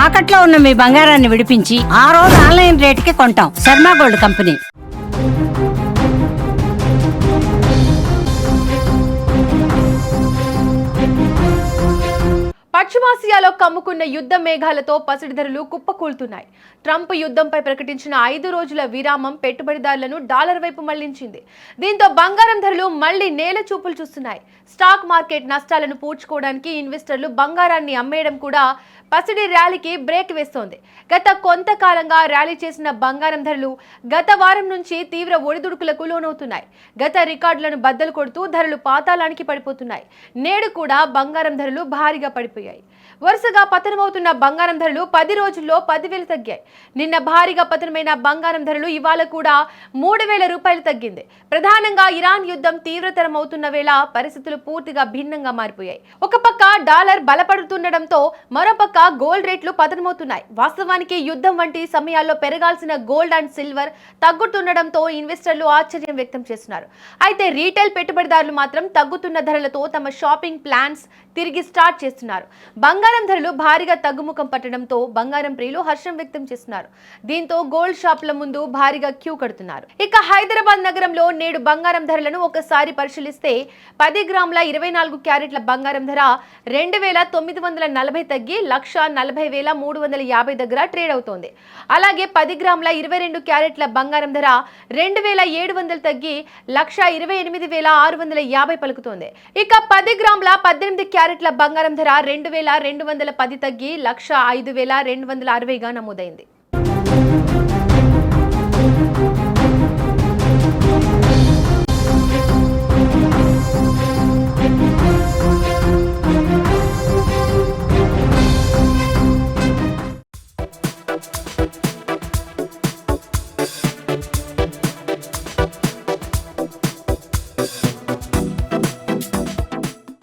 తాకట్లో ఉన్న మీ బంగారాన్ని విడిపించి ఆ రోజు ఆన్లైన్ రేటుకి కొంటాం. Sharma gold company. పశ్చిమాసియాలో కమ్ముకున్న యుద్ధ మేఘాలతో పసిడి ధరలు కుప్పకూలుతున్నాయి. ట్రంప్ యుద్ధంపై ప్రకటించిన 5 రోజుల విరామం పెట్టుబడిదారులను డాలర్ వైపు మళ్లించింది. దీంతో బంగారం ధరలు మళ్లీ నేల చూపులు చూస్తున్నాయి. స్టాక్ మార్కెట్ నష్టాలను పూడ్చుకోవడానికి ఇన్వెస్టర్లు బంగారాన్ని అమ్మేయడం కూడా పసిడి ర్యాలీకి బ్రేక్ వేస్తోంది. గత కొంతకాలంగా ర్యాలీ చేసిన బంగారం ధరలు గత వారం నుంచి తీవ్ర ఒడిదుడుకులకు లోనవుతున్నాయి. గత రికార్డులను బద్దలు కొడుతూ ధరలు పాతాళానికి పడిపోతున్నాయి. నేడు కూడా బంగారం ధరలు భారీగా పడిపోయాయి. వరుసగా పతనమవుతున్న బంగారం ధరలు 10 రోజుల్లో 10,000 తగ్గాయి. నిన్న భారీగా పతనమైన బంగారం ధరలు ఇవాళ కూడా 3,000 రూపాయలు తగ్గింది. ప్రధానంగా ఇరాన్ యుద్ధం తీవ్రతరం అవుతున్న వేళ పరిస్థితులు పూర్తిగా భిన్నంగా మారిపోయాయి. ఒక పక్క డాలర్ బలపడుతుండటంతో మరోపక్క గోల్డ్ రేట్లు పతనమవుతున్నాయి. వాస్తవానికి యుద్ధం వంటి సమయాల్లో పెరగాల్సిన గోల్డ్ అండ్ సిల్వర్ తగ్గుతుండటంతో ఇన్వెస్టర్లు ఆశ్చర్యం వ్యక్తం చేస్తున్నారు. అయితే రీటైల్ పెట్టుబడిదారులు మాత్రం తగ్గుతున్న ధరలతో తమ షాపింగ్ ప్లాన్స్ తిరిగి స్టార్ట్ చేస్తున్నారు. బంగారం ధరలు భారీగా తగ్గుముఖం పట్టడంతో బంగారం ప్రియులు హర్షం వ్యక్తం చేస్తున్నారు. దీంతో గోల్డ్ షాపుల ముందు భారీగా క్యూ కడుతున్నారు. ఇక హైదరాబాద్ నగరంలో నేడు బంగారం ధరలను ఒకసారి పరిశీలిస్తే 10 గ్రాముల 24 క్యారెట్ల బంగారం ధర 2,940 తగ్గి 1,40,350 దగ్గర ట్రేడ్ అవుతోంది. అలాగే 10 గ్రాముల 22 క్యారెట్ల బంగారం ధర 2,700 తగ్గి 1,28,650 పలుకుతోంది. ఇక 10 గ్రాముల 18 క్యారెట్ల బంగారం ధర 2,210 తగ్గి 1,05,260గా నమోదైంది.